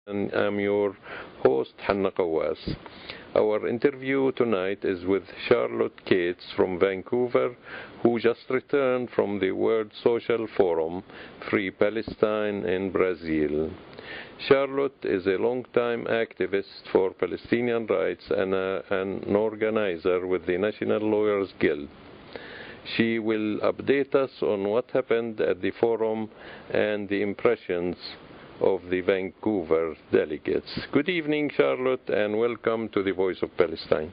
And I'm your host, Hanna Qawas. Our interview tonight is with Charlotte Cates from Vancouver, who just returned from the World Social Forum, Free Palestine in Brazil. Charlotte is a long-time activist for Palestinian rights and an organizer with the National Lawyers Guild. She will update us on what happened at the forum and the impressions of the Vancouver delegates. Good evening, Charlotte, and welcome to the Voice of Palestine.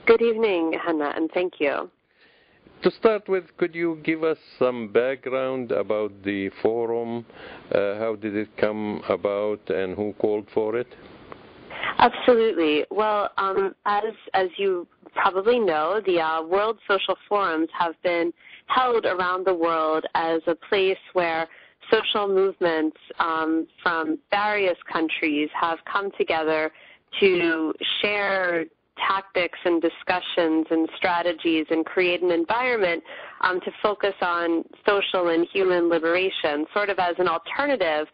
Good evening, Hannah, and thank you. To start with, could you give us some background about the forum? How did it come about and who called for it? Absolutely. Well, as you probably know, the World Social Forums have been held around the world as a place where social movements from various countries have come together to share tactics and discussions and strategies and create an environment to focus on social and human liberation, sort of as an alternative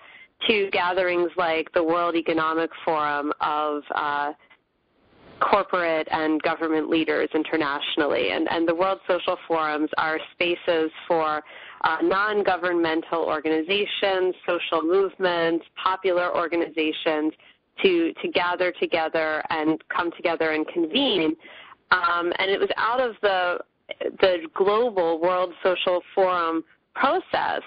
to gatherings like the World Economic Forum of corporate and government leaders internationally. And the World Social Forums are spaces for non-governmental organizations, social movements, popular organizations to gather together and come together and convene. And it was out of the global World Social Forum process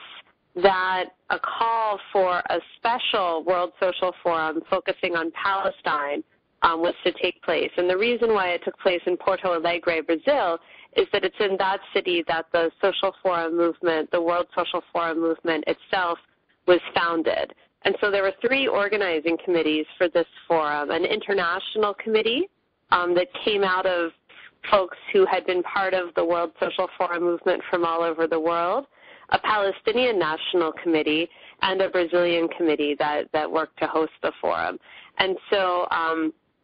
that a call for a special World Social Forum focusing on Palestine was to take place. And the reason why it took place in Porto Alegre, Brazil, is that it's in that city that the Social Forum movement, the World Social Forum movement itself, was founded. And so there were three organizing committees for this forum: an international committee that came out of folks who had been part of the World Social Forum movement from all over the world, a Palestinian national committee, and a Brazilian committee that worked to host the forum. And so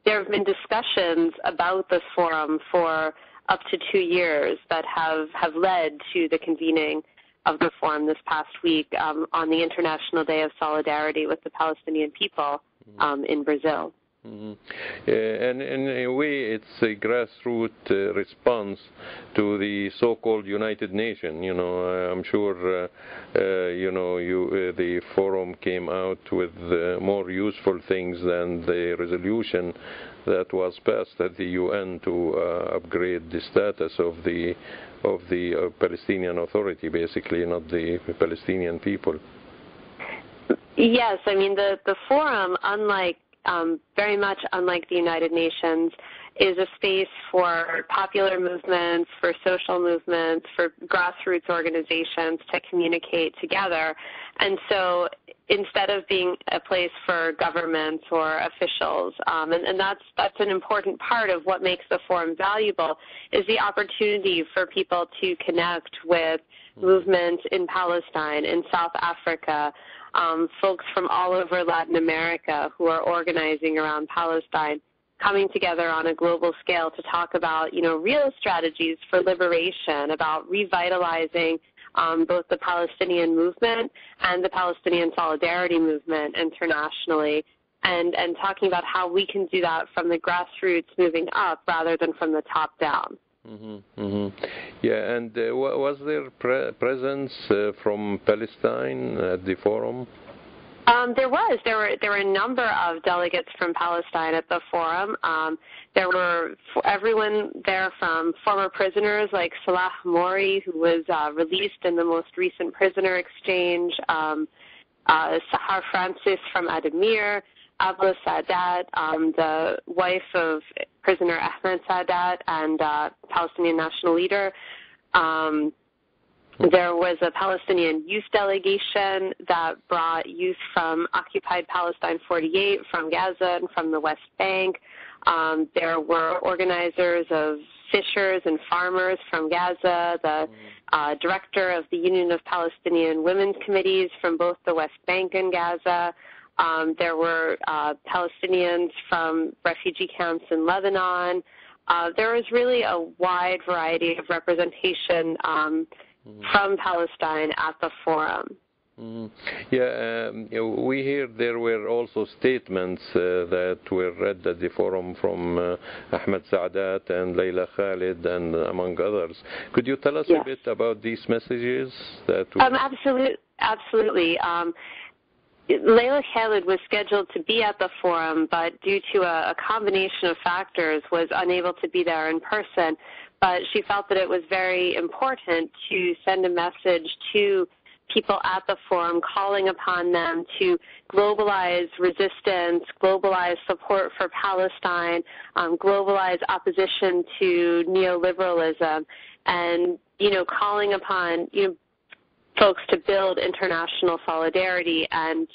there have been discussions about this forum for up to 2 years that have led to the convening of the forum this past week on the International Day of Solidarity with the Palestinian people in Brazil. Mm-hmm. And in a way, it's a grassroots response to the so-called United Nations. You know, I'm sure, the forum came out with more useful things than the resolution that was passed at the UN to upgrade the status of the Palestinian Authority, basically, not the Palestinian people. Yes, I mean, the forum, very much unlike the United Nations, is a space for popular movements, for social movements, for grassroots organizations to communicate together. And so instead of being a place for governments or officials, and that's an important part of what makes the forum valuable, is the opportunity for people to connect with movements in Palestine, in South Africa, folks from all over Latin America who are organizing around Palestine, coming together on a global scale to talk about, real strategies for liberation, about revitalizing both the Palestinian movement and the Palestinian Solidarity movement internationally, and talking about how we can do that from the grassroots moving up rather than from the top down. Mm-hmm, mm-hmm. Yeah, and was there presence from Palestine at the forum? There was. There were a number of delegates from Palestine at the forum. There were everyone there from former prisoners like Salah Mori, who was released in the most recent prisoner exchange, Sahar Francis from Ademir, Abla Sadat, the wife of prisoner Ahmed Sadat and Palestinian national leader. There was a Palestinian youth delegation that brought youth from occupied Palestine 48, from Gaza and from the West Bank. There were organizers of fishers and farmers from Gaza, the director of the Union of Palestinian Women's Committees from both the West Bank and Gaza. There were Palestinians from refugee camps in Lebanon. There was really a wide variety of representation from Palestine at the forum. Mhm. Yeah, we hear there were also statements that were read at the forum from Ahmed Saadat and Layla Khalid and among others. Could you tell us a bit about these messages? Absolutely. Layla Khalid was scheduled to be at the forum, but due to a combination of factors was unable to be there in person. But she felt that it was very important to send a message to people at the forum, calling upon them to globalize resistance, globalize support for Palestine, globalize opposition to neoliberalism, and, calling upon, folks to build international solidarity and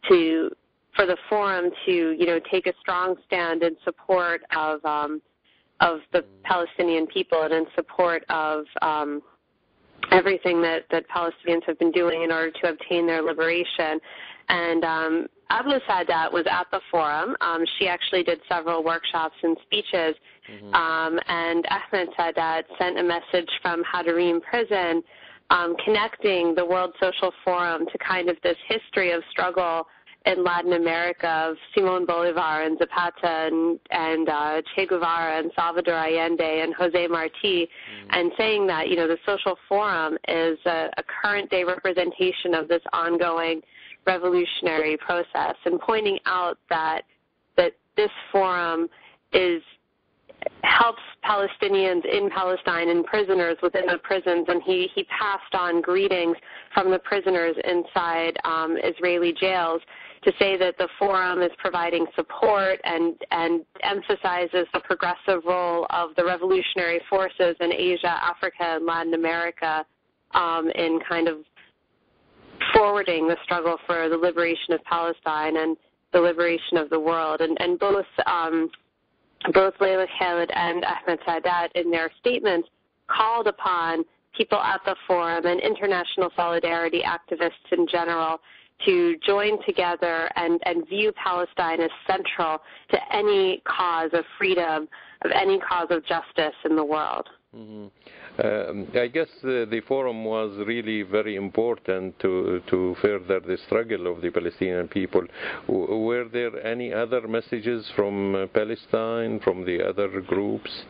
for the forum to, take a strong stand in support of the Palestinian people and in support of everything that Palestinians have been doing in order to obtain their liberation. And Abu Sadat was at the forum. She actually did several workshops and speeches. And Ahmed Sadat sent a message from Hadarim prison connecting the World Social Forum to kind of this history of struggle in Latin America of Simón Bolívar and Zapata and Che Guevara and Salvador Allende and Jose Marti, and saying that, the Social Forum is a current-day representation of this ongoing revolutionary process, and pointing out that this forum helps Palestinians in Palestine and prisoners within the prisons, and he passed on greetings from the prisoners inside Israeli jails to say that the forum is providing support and emphasizes the progressive role of the revolutionary forces in Asia, Africa, and Latin America in kind of forwarding the struggle for the liberation of Palestine and the liberation of the world. And both Layla Khalid and Ahmed Sadat in their statements called upon people at the forum and international solidarity activists in general to join together and view Palestine as central to any cause of freedom, of any cause of justice in the world. I guess the forum was really very important to further the struggle of the Palestinian people. Were there any other messages from Palestine, from the other groups?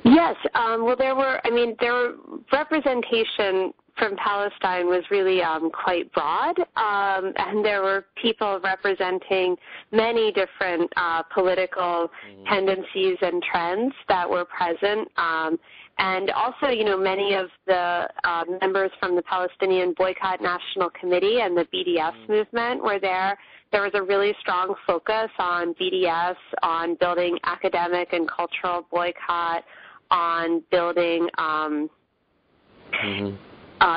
Yes. Well, there were representation from Palestine was really quite broad, and there were people representing many different political tendencies and trends that were present. And also, many of the members from the Palestinian Boycott National Committee and the BDS movement were there. There was a really strong focus on BDS, on building academic and cultural boycott, on building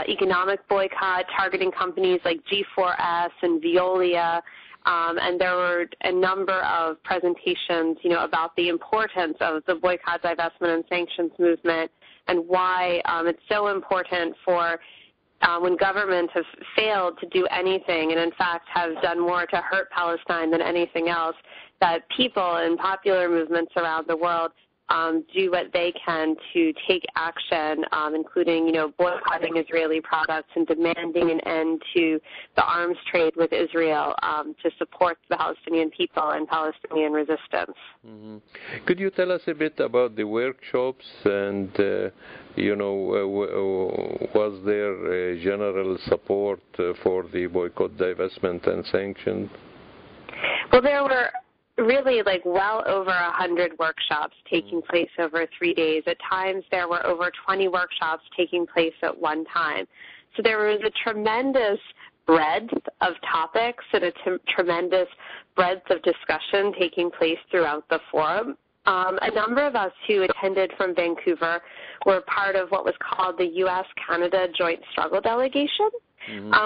economic boycott, targeting companies like G4S and Veolia. And there were a number of presentations, about the importance of the boycott, divestment, and sanctions movement and why it's so important for when governments have failed to do anything and, in fact, have done more to hurt Palestine than anything else, that people in popular movements around the world do what they can to take action, including, boycotting Israeli products and demanding an end to the arms trade with Israel to support the Palestinian people and Palestinian resistance. Could you tell us a bit about the workshops and, was there general support for the boycott, divestment, and sanctions? Well, there were really well over 100 workshops taking place over 3 days. At times there were over 20 workshops taking place at one time. So there was a tremendous breadth of topics and a tremendous breadth of discussion taking place throughout the forum. A number of us who attended from Vancouver were part of what was called the U.S.-Canada Joint Struggle Delegation,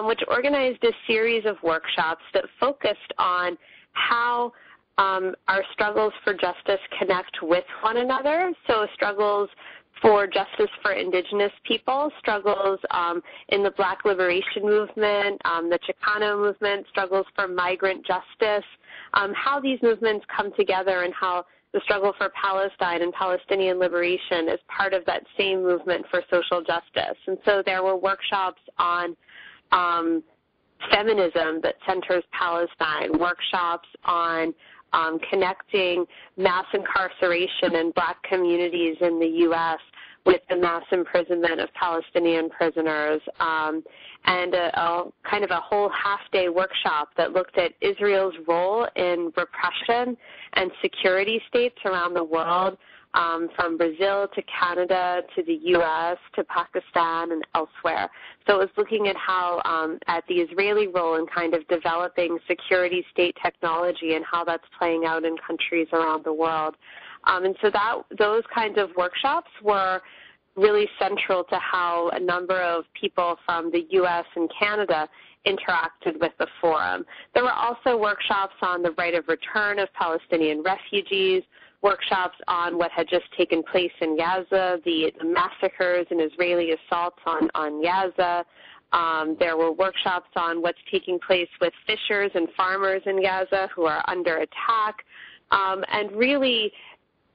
which organized a series of workshops that focused on how our struggles for justice connect with one another. So struggles for justice for indigenous people, struggles in the Black liberation movement, the Chicano movement, struggles for migrant justice, how these movements come together and how the struggle for Palestine and Palestinian liberation is part of that same movement for social justice. And so there were workshops on feminism that centers Palestine, workshops on connecting mass incarceration in black communities in the U.S. with the mass imprisonment of Palestinian prisoners, and a kind of a whole half-day workshop that looked at Israel's role in repression and security states around the world, from Brazil to Canada to the U.S. to Pakistan and elsewhere. So it was looking at how, at the Israeli role in kind of developing security state technology and how that's playing out in countries around the world. And so those kinds of workshops were really central to how a number of people from the U.S. and Canada interacted with the forum. There were also workshops on the right of return of Palestinian refugees, workshops on what had just taken place in Gaza, the massacres and Israeli assaults on Gaza. There were workshops on what's taking place with fishers and farmers in Gaza who are under attack, and really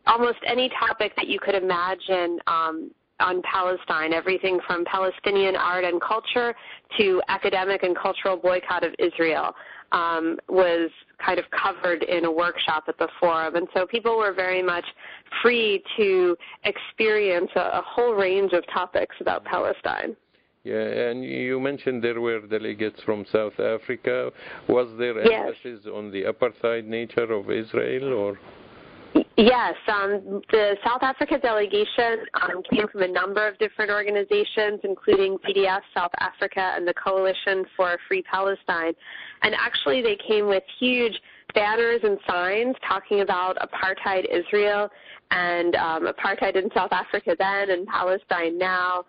almost any topic that you could imagine on Palestine, everything from Palestinian art and culture to academic and cultural boycott of Israel, was kind of covered in a workshop at the forum. And so people were very much free to experience a whole range of topics about Palestine. Yeah, and you mentioned there were delegates from South Africa. Was there emphasis on the apartheid nature of Israel, or? Yes, the South Africa delegation came from a number of different organizations, including PDF South Africa and the Coalition for a Free Palestine. And actually they came with huge banners and signs talking about apartheid Israel and apartheid in South Africa then and Palestine now,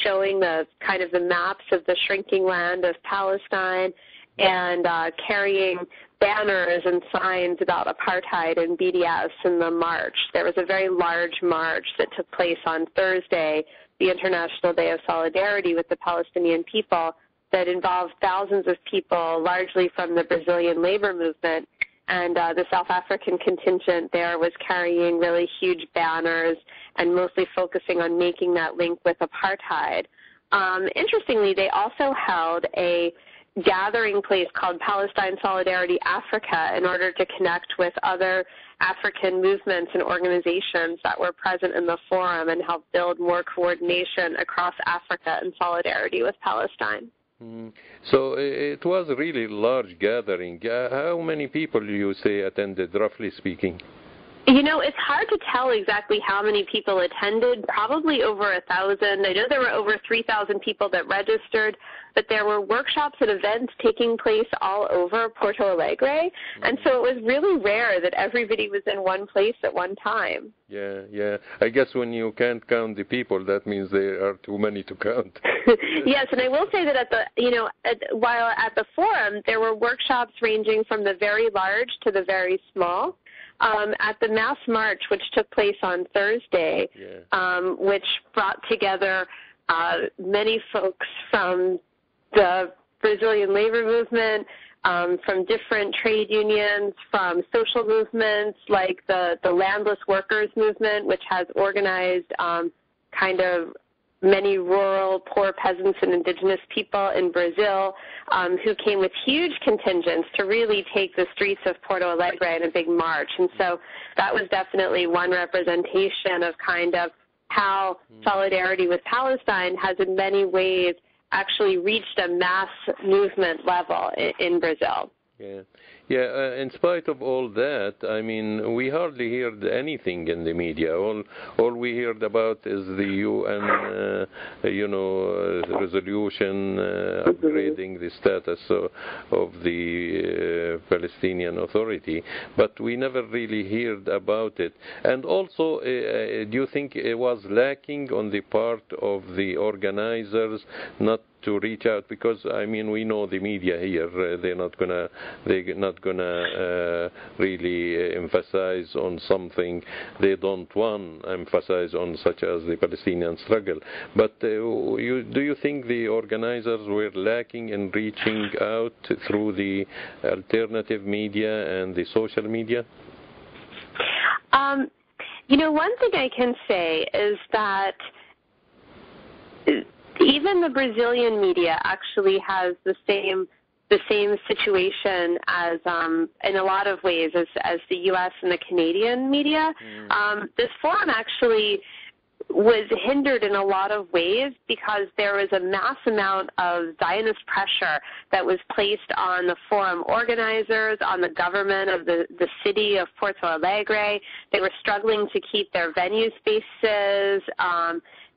showing the kind of the maps of the shrinking land of Palestine, and carrying banners and signs about apartheid and BDS in the march. There was a very large march that took place on Thursday, the International Day of Solidarity with the Palestinian people, that involved thousands of people, largely from the Brazilian labor movement. And the South African contingent there was carrying really huge banners and mostly focusing on making that link with apartheid. Interestingly, they also held a gathering place called Palestine Solidarity Africa in order to connect with other African movements and organizations that were present in the forum and help build more coordination across Africa in solidarity with Palestine. So it was a really large gathering. How many people do you say attended, roughly speaking? You know, it's hard to tell exactly how many people attended, probably over 1,000. I know there were over 3,000 people that registered, but there were workshops and events taking place all over Porto Alegre, and so it was really rare that everybody was in one place at one time. Yeah. I guess when you can't count the people, that means there are too many to count. Yes, and I will say that while at the forum, there were workshops ranging from the very large to the very small. At the mass march, which took place on Thursday, which brought together many folks from the Brazilian labor movement, from different trade unions, from social movements like the landless workers movement, which has organized kind of many rural, poor peasants and indigenous people in Brazil who came with huge contingents to really take the streets of Porto Alegre in a big march. And so that was definitely one representation of kind of how solidarity with Palestine has in many ways actually reached a mass movement level in Brazil. Yeah. In spite of all that, I mean, we hardly heard anything in the media. All we heard about is the UN, resolution upgrading the status of the Palestinian Authority, but we never really heard about it. And also, do you think it was lacking on the part of the organizers not to reach out? Because I mean, we know the media here, they're not gonna really emphasize on something they don't want to emphasize on, such as the Palestinian struggle. But do you think the organizers were lacking in reaching out through the alternative media and the social media? One thing I can say is that Even the Brazilian media actually has the same situation as in a lot of ways as the U.S. and the Canadian media. This forum actually was hindered in a lot of ways because there was a mass amount of Zionist pressure that was placed on the forum organizers, on the government of the city of Porto Alegre. They were struggling to keep their venue spaces.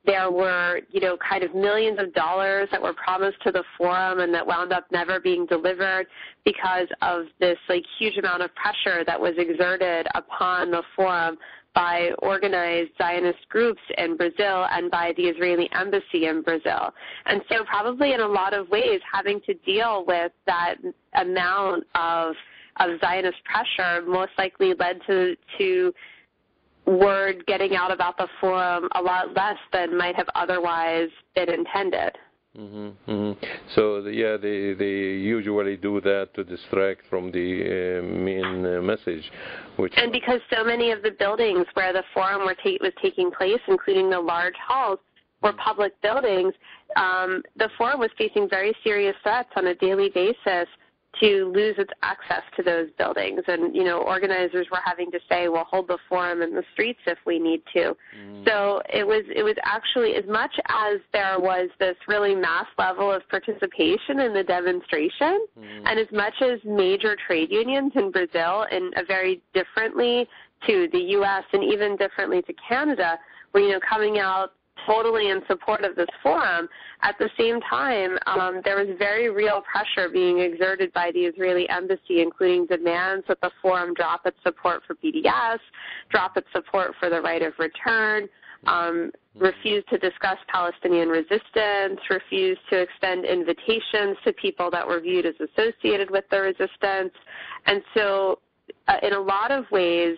There were, kind of millions of dollars that were promised to the forum and that wound up never being delivered because of this huge amount of pressure that was exerted upon the forum by organized Zionist groups in Brazil and by the Israeli embassy in Brazil. And so probably in a lot of ways having to deal with that amount of Zionist pressure most likely led to word getting out about the forum a lot less than might have otherwise been intended. So, they usually do that to distract from the main message. And because so many of the buildings where the forum was taking place, including the large halls, were public buildings, the forum was facing very serious threats on a daily basis to lose its access to those buildings. And, organizers were having to say, well, hold the forum in the streets if we need to. So it was actually, as much as there was this really mass level of participation in the demonstration, and as much as major trade unions in Brazil, and very differently to the U.S. and even differently to Canada, were, coming out totally in support of this forum. At the same time, there was very real pressure being exerted by the Israeli embassy, including demands that the forum drop its support for BDS, drop its support for the right of return, refuse to discuss Palestinian resistance, refuse to extend invitations to people that were viewed as associated with the resistance. And so in a lot of ways,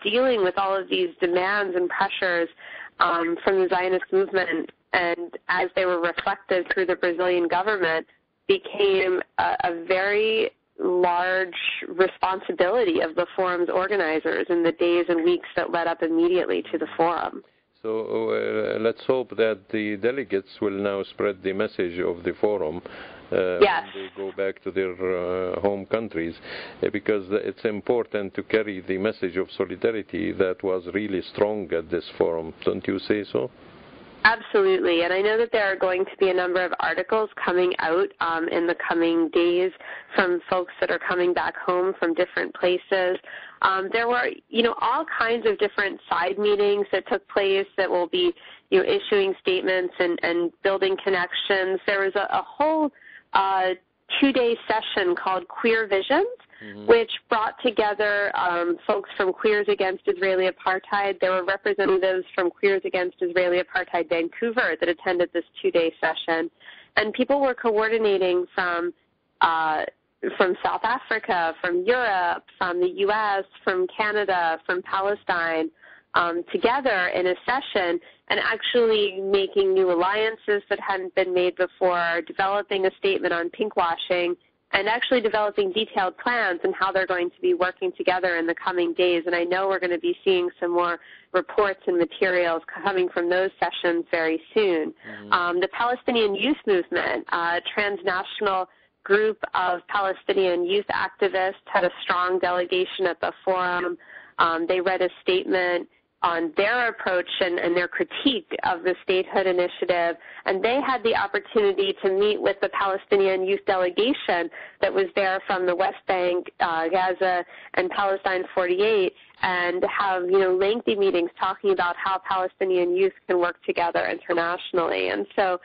dealing with all of these demands and pressures from the Zionist movement, and as they were reflected through the Brazilian government, became a very large responsibility of the forum's organizers in the days and weeks that led up immediately to the forum. So let's hope that the delegates will now spread the message of the forum Yes. when they go back to their home countries, because it's important to carry the message of solidarity that was really strong at this forum. Don't you say so? Absolutely, and I know that there are going to be a number of articles coming out in the coming days from folks that are coming back home from different places. There were, all kinds of different side meetings that took place that will be, issuing statements and building connections. There was a whole 2-day session called Queer Visions, which brought together folks from Queers Against Israeli Apartheid. There were representatives from Queers Against Israeli Apartheid Vancouver that attended this 2-day session. And people were coordinating from South Africa, from Europe, from the U.S., from Canada, from Palestine, together in a session and actually making new alliances that hadn't been made before, developing a statement on pinkwashing, and actually developing detailed plans on how they're going to be working together in the coming days. And I know we're going to be seeing some more reports and materials coming from those sessions very soon. The Palestinian Youth Movement, a transnational group of Palestinian youth activists, had a strong delegation at the forum. They read a statement on their approach and their critique of the statehood initiative, and they had the opportunity to meet with the Palestinian youth delegation that was there from the West Bank, Gaza, and Palestine 48, and have lengthy meetings talking about how Palestinian youth can work together internationally. And so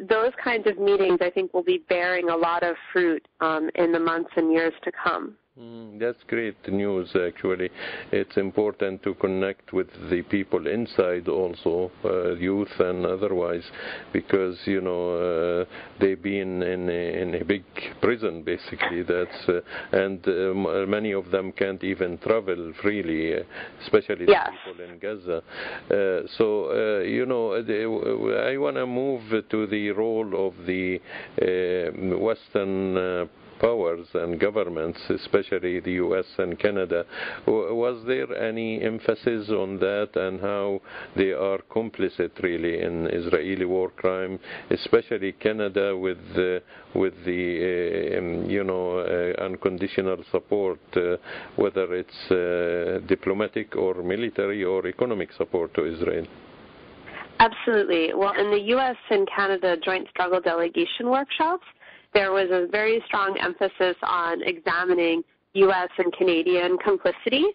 those kinds of meetings, I think, will be bearing a lot of fruit in the months and years to come. That's great news, actually. It's important to connect with the people inside also, youth and otherwise, because, they've been in a big prison, basically. And many of them can't even travel freely, especially the people in Gaza. I want to move to the role of the Western powers and governments, especially the U.S. and Canada. Was there any emphasis on that and how they are complicit really in Israeli war crime, especially Canada with the unconditional support, whether it's diplomatic or military or economic support to Israel? Absolutely. Well, in the U.S. and Canada Joint Struggle Delegation workshops, there was a very strong emphasis on examining U.S. and Canadian complicity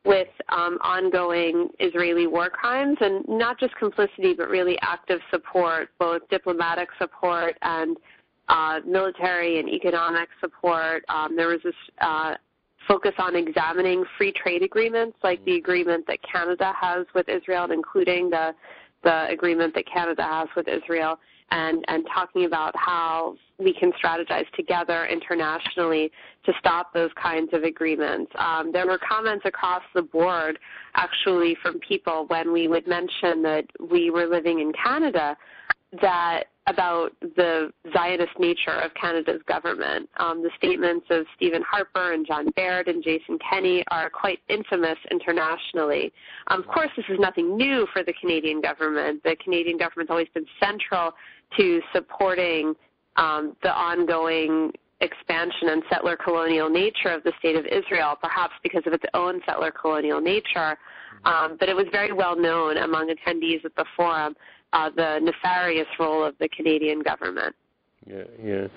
with ongoing Israeli war crimes, and not just complicity, but really active support, both diplomatic support and military and economic support. There was this focus on examining free trade agreements, like the agreement that Canada has with Israel, and including the agreement that Canada has with Israel, and talking about how we can strategize together internationally to stop those kinds of agreements. There were comments across the board, actually, from people when we would mention that we were living in Canada, that about the Zionist nature of Canada's government. The statements of Stephen Harper and John Baird and Jason Kenney are quite infamous internationally. Of course, this is nothing new for the Canadian government. The Canadian government's always been central to supporting the ongoing expansion and settler colonial nature of the State of Israel, perhaps because of its own settler colonial nature. But it was very well known among attendees at the forum, the nefarious role of the Canadian government. Yeah.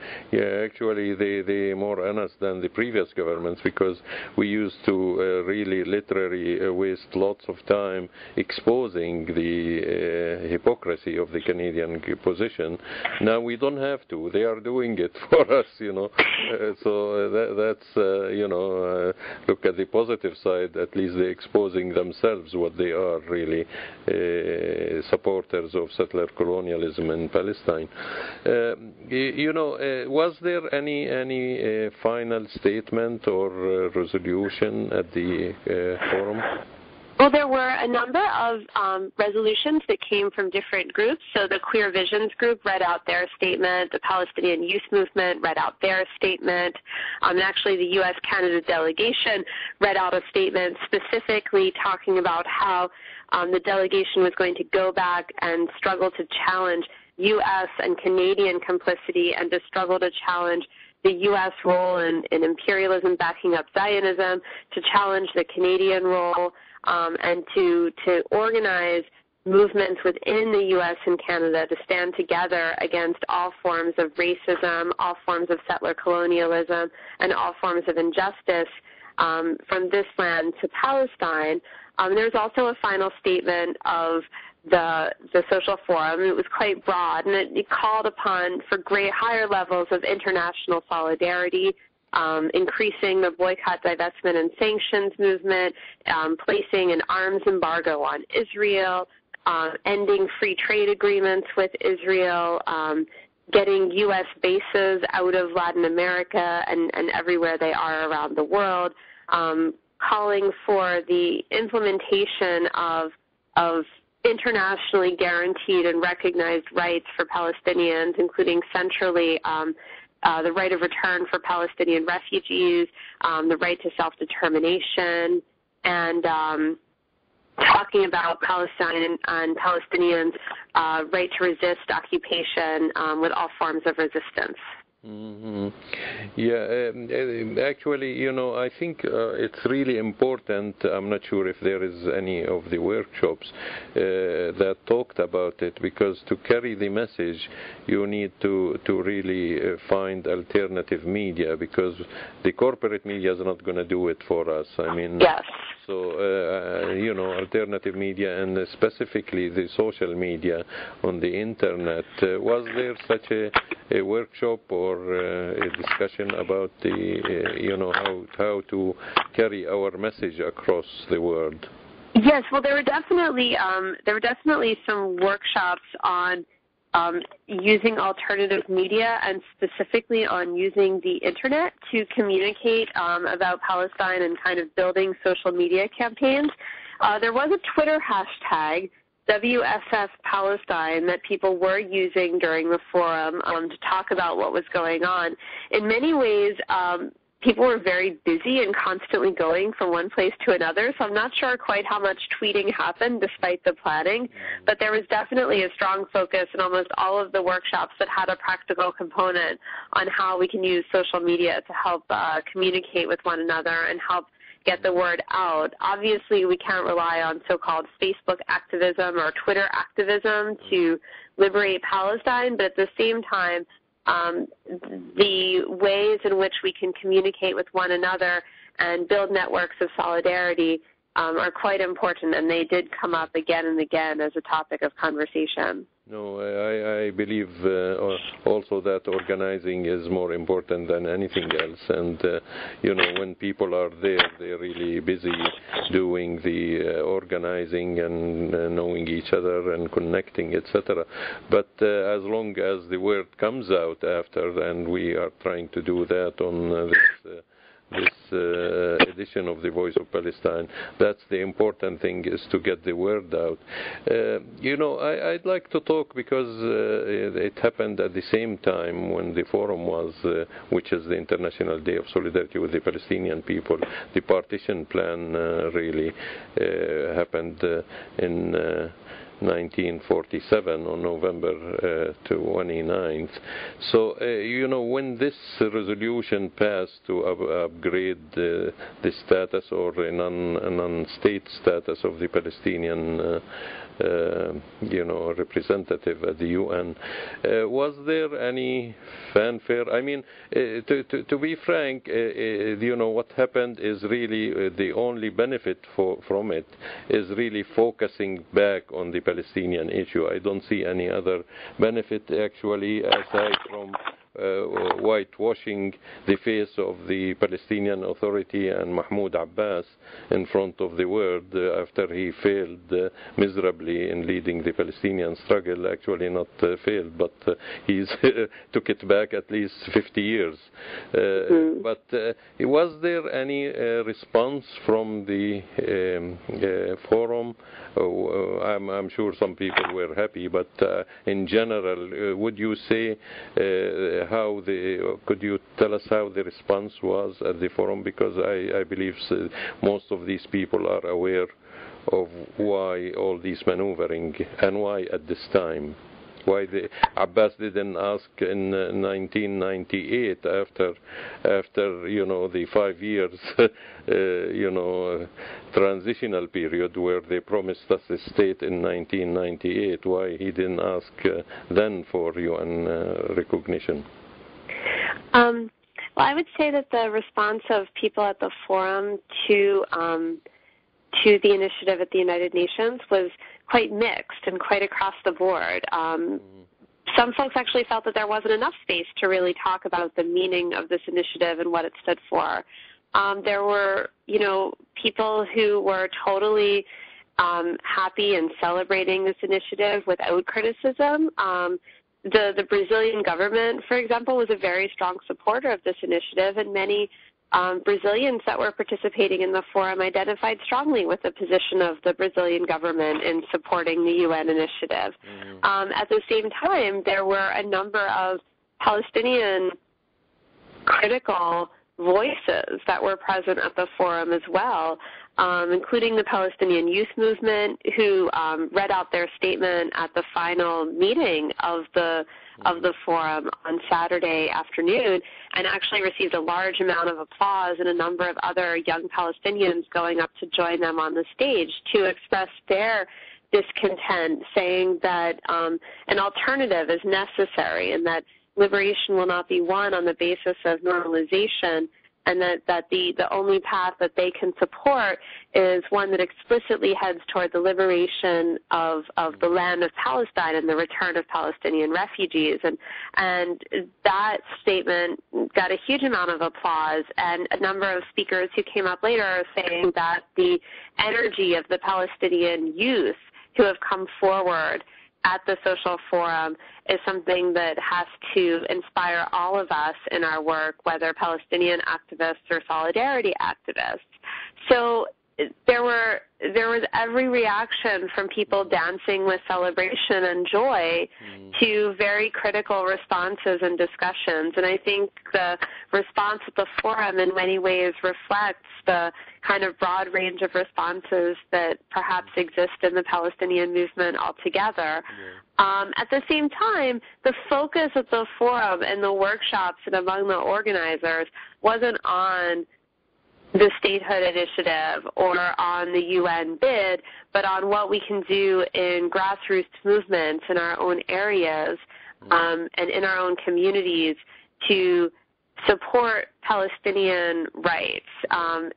Actually, they're more honest than the previous governments, because we used to really literally waste lots of time exposing the hypocrisy of the Canadian position. Now we don't have to. They are doing it for us, So that's, look at the positive side. At least they're exposing themselves what they are really, supporters of settler colonialism in Palestine. Was there any final statement or resolution at the forum? Well, there were a number of resolutions that came from different groups. So the Queer Visions group read out their statement. The Palestinian Youth Movement read out their statement. And actually, the U.S.-Canada delegation read out a statement specifically talking about how the delegation was going to go back and struggle to challenge U.S. and Canadian complicity, and to struggle to challenge the U.S. role in imperialism backing up Zionism, to challenge the Canadian role, and to organize movements within the U.S. and Canada to stand together against all forms of racism, all forms of settler colonialism, and all forms of injustice from this land to Palestine. There's also a final statement of the social forum. It was quite broad, and it called upon for higher levels of international solidarity, increasing the boycott, divestment, and sanctions movement, placing an arms embargo on Israel, ending free trade agreements with Israel, getting U.S. bases out of Latin America and everywhere they are around the world, calling for the implementation of internationally guaranteed and recognized rights for Palestinians, including centrally the right of return for Palestinian refugees, the right to self-determination, and talking about Palestine and Palestinians' right to resist occupation with all forms of resistance. Mm-hmm. Yeah, actually, I think it's really important. I'm not sure if there is any of the workshops that talked about it, because to carry the message, you need to really find alternative media, because the corporate media is not going to do it for us. I mean, yes. So, alternative media, and specifically the social media on the internet. Was there such a workshop or a discussion about the, how to carry our message across the world? Yes, well, there were definitely some workshops on using alternative media, and specifically on using the internet to communicate about Palestine and kind of building social media campaigns. There was a Twitter hashtag WSF Palestine that people were using during the forum to talk about what was going on. In many ways, people were very busy and constantly going from one place to another, so I'm not sure quite how much tweeting happened despite the planning, but there was definitely a strong focus in almost all of the workshops that had a practical component on how we can use social media to help communicate with one another and help get the word out. Obviously, we can't rely on so-called Facebook activism or Twitter activism to liberate Palestine, but at the same time, the ways in which we can communicate with one another and build networks of solidarity are quite important, and they did come up again and again as a topic of conversation. No, I believe also that organizing is more important than anything else. And, when people are there, they're really busy doing the organizing and knowing each other and connecting, etc. But as long as the word comes out after, and we are trying to do that on this edition of the Voice of Palestine, that's the important thing, is to get the word out. I'd like to talk because it happened at the same time when the forum was, which is the International Day of Solidarity with the Palestinian People. The partition plan really happened in 1947 on November 29th. So, when this resolution passed to upgrade the status or a non-state status of the Palestinian representative at the UN, was there any fanfare? I mean, to be frank, what happened is really the only benefit from it is really focusing back on the Palestinian issue. I don't see any other benefit actually aside from whitewashing the face of the Palestinian Authority and Mahmoud Abbas in front of the world after he failed miserably in leading the Palestinian struggle. Actually not failed, but he's took it back at least 50 years. But was there any response from the forum? I'm sure some people were happy, but in general, would you say could you tell us how the response was at the forum? Because I believe most of these people are aware of why all this maneuvering and why at this time. Why Abbas didn't ask in 1998 after the 5 years transitional period where they promised us a state in 1998, why he didn't ask then for UN recognition? Well, I would say that the response of people at the forum to the initiative at the United Nations was quite mixed and quite across the board. Some folks actually felt that there wasn't enough space to really talk about the meaning of this initiative and what it stood for. There were, people who were totally happy and celebrating this initiative without criticism. The Brazilian government, for example, was a very strong supporter of this initiative, and many Brazilians that were participating in the forum identified strongly with the position of the Brazilian government in supporting the UN initiative. At the same time, there were a number of Palestinian critical voices that were present at the forum as well, including the Palestinian Youth Movement, who read out their statement at the final meeting of the forum on Saturday afternoon, and actually received a large amount of applause and a number of other young Palestinians going up to join them on the stage to express their discontent, saying that an alternative is necessary and that liberation will not be won on the basis of normalization, and that the only path that they can support is one that explicitly heads toward the liberation of the land of Palestine and the return of Palestinian refugees. And that statement got a huge amount of applause, and a number of speakers who came up later are saying that the energy of the Palestinian youth who have come forward at the social forum is something that has to inspire all of us in our work, whether Palestinian activists or solidarity activists. So there was every reaction from people dancing with celebration and joy to very critical responses and discussions. And I think the response at the forum in many ways reflects the kind of broad range of responses that perhaps exist in the Palestinian movement altogether. At the same time, the focus at the forum and the workshops and among the organizers wasn't on the statehood initiative or on the UN bid, but on what we can do in grassroots movements in our own areas and in our own communities to support Palestinian rights,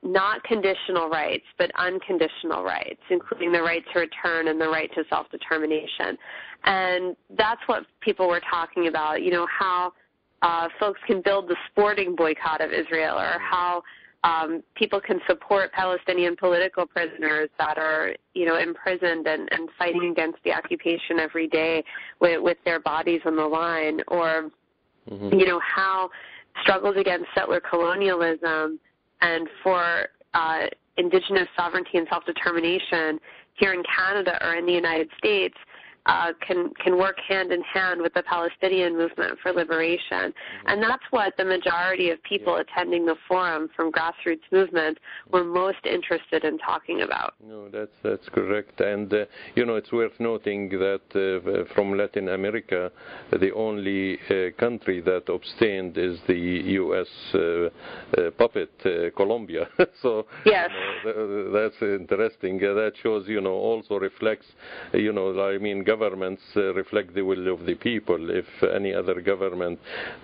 not conditional rights, but unconditional rights, including the right to return and the right to self-determination. And that's what people were talking about, how folks can build the sporting boycott of Israel, or how people can support Palestinian political prisoners that are, imprisoned and fighting against the occupation every day with their bodies on the line, or, how struggles against settler colonialism and for indigenous sovereignty and self-determination here in Canada or in the United States can work hand in hand with the Palestinian movement for liberation. And that's what the majority of people attending the forum from grassroots movements were most interested in talking about. No, that's correct. And, it's worth noting that from Latin America, the only country that abstained is the U.S. puppet, Colombia. So yes. That's interesting. That shows, also reflects, governments reflect the will of the people. If any other government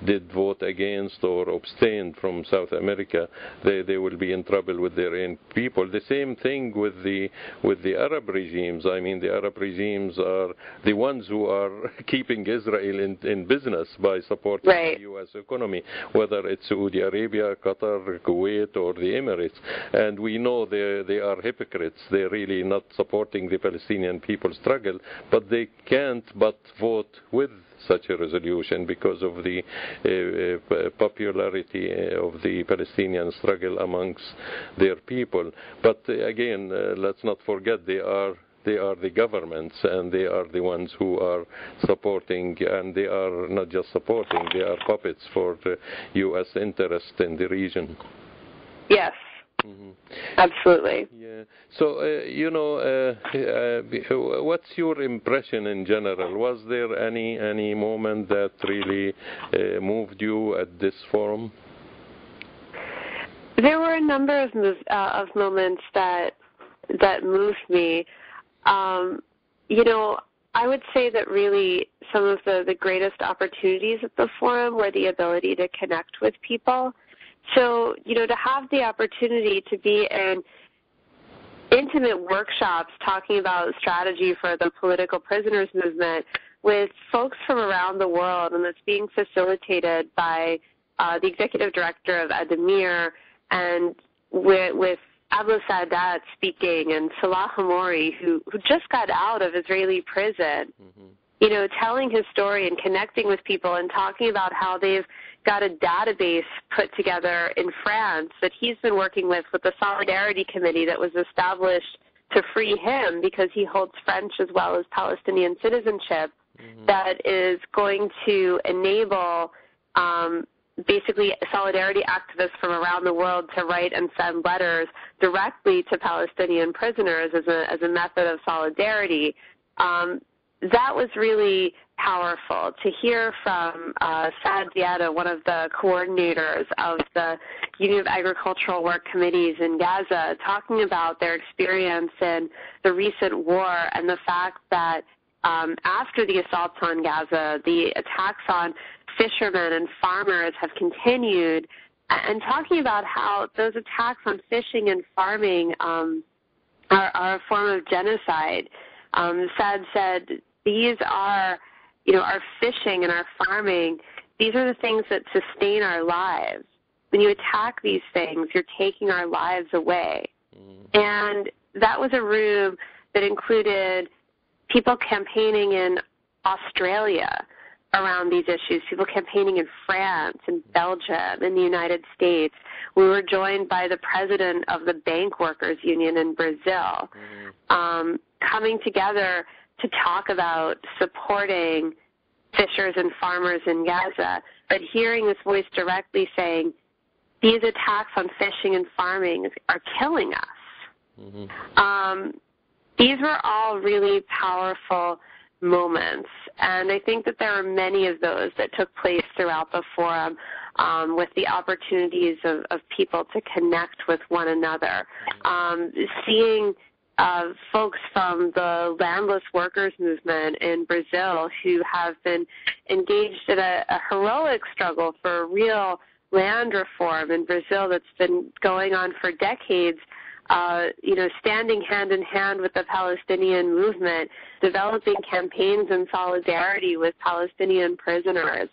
did vote against or abstained from South America, they will be in trouble with their own people. The same thing with the Arab regimes. The Arab regimes are the ones who are keeping Israel in business by supporting the U.S. economy, whether it's Saudi Arabia, Qatar, Kuwait, or the Emirates. And we know they are hypocrites. They're really not supporting the Palestinian people's struggle, but they can't but vote with such a resolution because of the popularity of the Palestinian struggle amongst their people. But again, let's not forget they are the governments, and they are the ones who are supporting, and they are not just supporting, they are puppets for the U.S. interest in the region. Yes. Absolutely. Yeah. So, what's your impression in general? Was there any moment that really moved you at this forum? There were a number of moments that moved me. I would say that really some of the greatest opportunities at the forum were the ability to connect with people. So, to have the opportunity to be in intimate workshops talking about strategy for the political prisoners movement with folks from around the world, and that's being facilitated by the executive director of Adamir, and with Abdel Sadat speaking, and Salah Hamouri, who just got out of Israeli prison, telling his story and connecting with people and talking about how they've got a database put together in France that he's been working with the Solidarity Committee that was established to free him because he holds French as well as Palestinian citizenship, that is going to enable basically solidarity activists from around the world to write and send letters directly to Palestinian prisoners as a method of solidarity. That was really powerful to hear from Saad Ziada, one of the coordinators of the Union of Agricultural Work Committees in Gaza, talking about their experience in the recent war and the fact that after the assaults on Gaza, the attacks on fishermen and farmers have continued, and talking about how those attacks on fishing and farming are a form of genocide. Saad said, these are, our fishing and our farming, these are the things that sustain our lives. When you attack these things, you're taking our lives away. And that was a room that included people campaigning in Australia, around these issues, people campaigning in France and Belgium, in the United States. We were joined by the president of the Bank Workers Union in Brazil, coming together to talk about supporting fishers and farmers in Gaza, but hearing this voice directly saying, these attacks on fishing and farming are killing us. These were all really powerful moments, and I think that there are many of those that took place throughout the forum, with the opportunities of people to connect with one another. Seeing folks from the landless workers movement in Brazil who have been engaged in a heroic struggle for real land reform in Brazil that's been going on for decades, standing hand in hand with the Palestinian movement, developing campaigns in solidarity with Palestinian prisoners,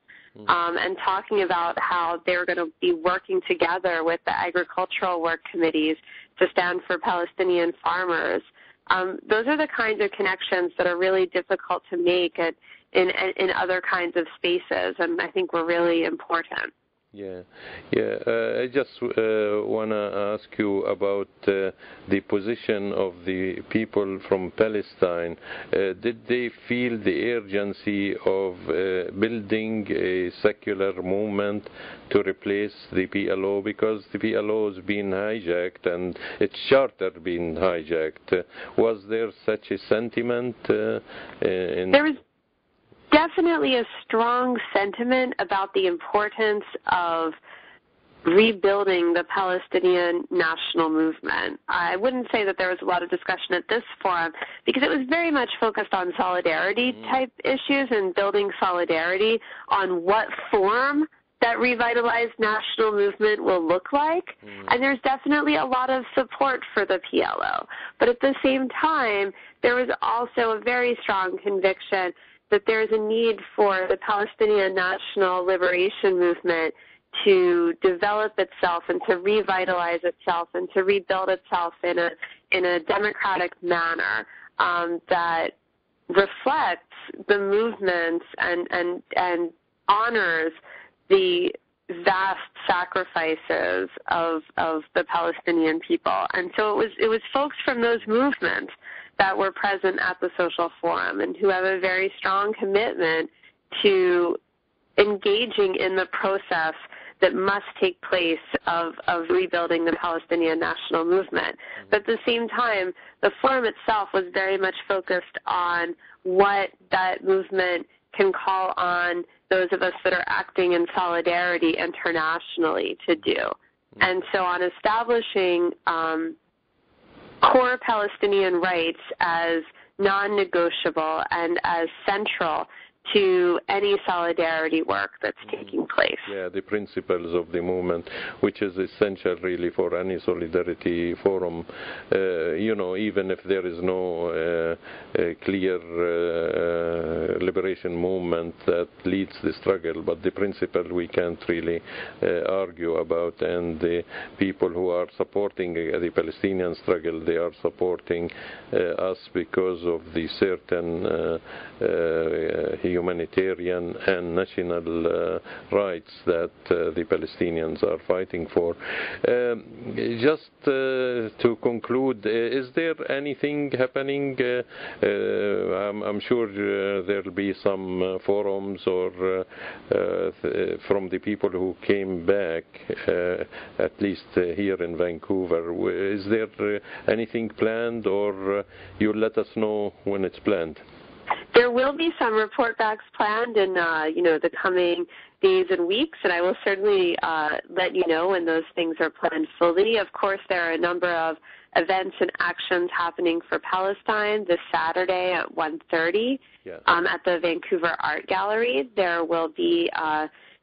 and talking about how they're going to be working together with the agricultural work committees to stand for Palestinian farmers. Those are the kinds of connections that are really difficult to make in other kinds of spaces, and I think were really important. I just want to ask you about the position of the people from Palestine. Did they feel the urgency of building a secular movement to replace the PLO, because the PLO has been hijacked and its charter been hijacked? Was there such a sentiment? There was definitely a strong sentiment about the importance of rebuilding the Palestinian national movement. I wouldn't say that there was a lot of discussion at this forum because it was very much focused on solidarity type issues and building solidarity on what form that revitalized national movement will look like. And there's definitely a lot of support for the PLO. But at the same time, there was also a very strong conviction that there's a need for the Palestinian National Liberation Movement to develop itself and to revitalize itself and to rebuild itself in a democratic manner that reflects the movements and honors the vast sacrifices of the Palestinian people. And so it was folks from those movements that were present at the social forum and who have a very strong commitment to engaging in the process that must take place of rebuilding the Palestinian national movement. But at the same time, the forum itself was very much focused on what that movement can call on those of us that are acting in solidarity internationally to do. And so on establishing core Palestinian rights as non-negotiable and as central to any solidarity work that's taking place. The principles of the movement, which is essential really for any solidarity forum. Even if there is no clear liberation movement that leads the struggle, but the principle we can't really argue about, and the people who are supporting the Palestinian struggle, they are supporting us because of the certain humanitarian and national rights that the Palestinians are fighting for. Just to conclude, is there anything happening? I'm sure there will be some forums or from the people who came back, at least here in Vancouver. Is there anything planned, or you'll let us know when it's planned? There will be some report backs planned in the coming days and weeks, and I will certainly let you know when those things are planned fully. Of course, there are a number of events and actions happening for Palestine this Saturday at 1:30 at the Vancouver Art Gallery. There will be,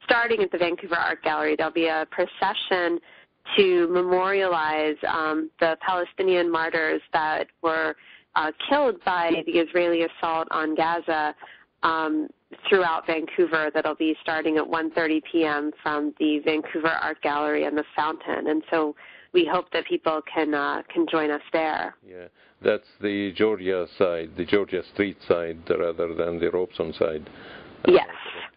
starting at the Vancouver Art Gallery, there'll be a procession to memorialize the Palestinian martyrs that were killed by the Israeli assault on Gaza throughout Vancouver. That'll be starting at 1:30 p.m. from the Vancouver Art Gallery and the Fountain. And so we hope that people can join us there. Yeah, that's the Georgia side, the Georgia Street side, rather than the Robeson side. Yes.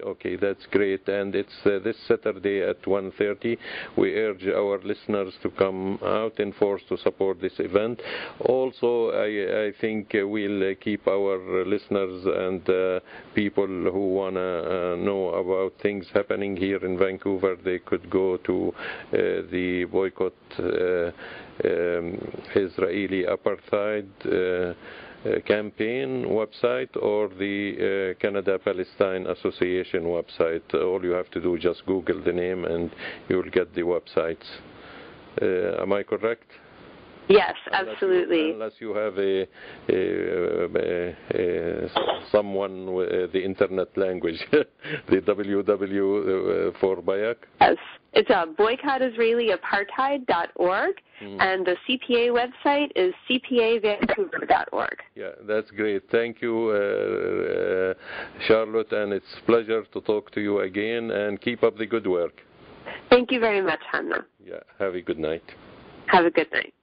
Okay, that's great. And it's this Saturday at 1:30. We urge our listeners to come out in force to support this event. Also, I think we'll keep our listeners and people who want to know about things happening here in Vancouver, they could go to the Boycott Israeli Apartheid campaign website or the Canada-Palestine Association website. All you have to do is just Google the name and you'll get the websites. Am I correct? Yes, absolutely. Unless you have someone with the internet language, the www for Bayak. Yes, it's boycottisraeliapartheid.org, and the CPA website is cpavancouver.org. Yeah, that's great. Thank you, Charlotte, and it's a pleasure to talk to you again, and keep up the good work. Thank you very much, Hanna. Yeah, have a good night. Have a good night.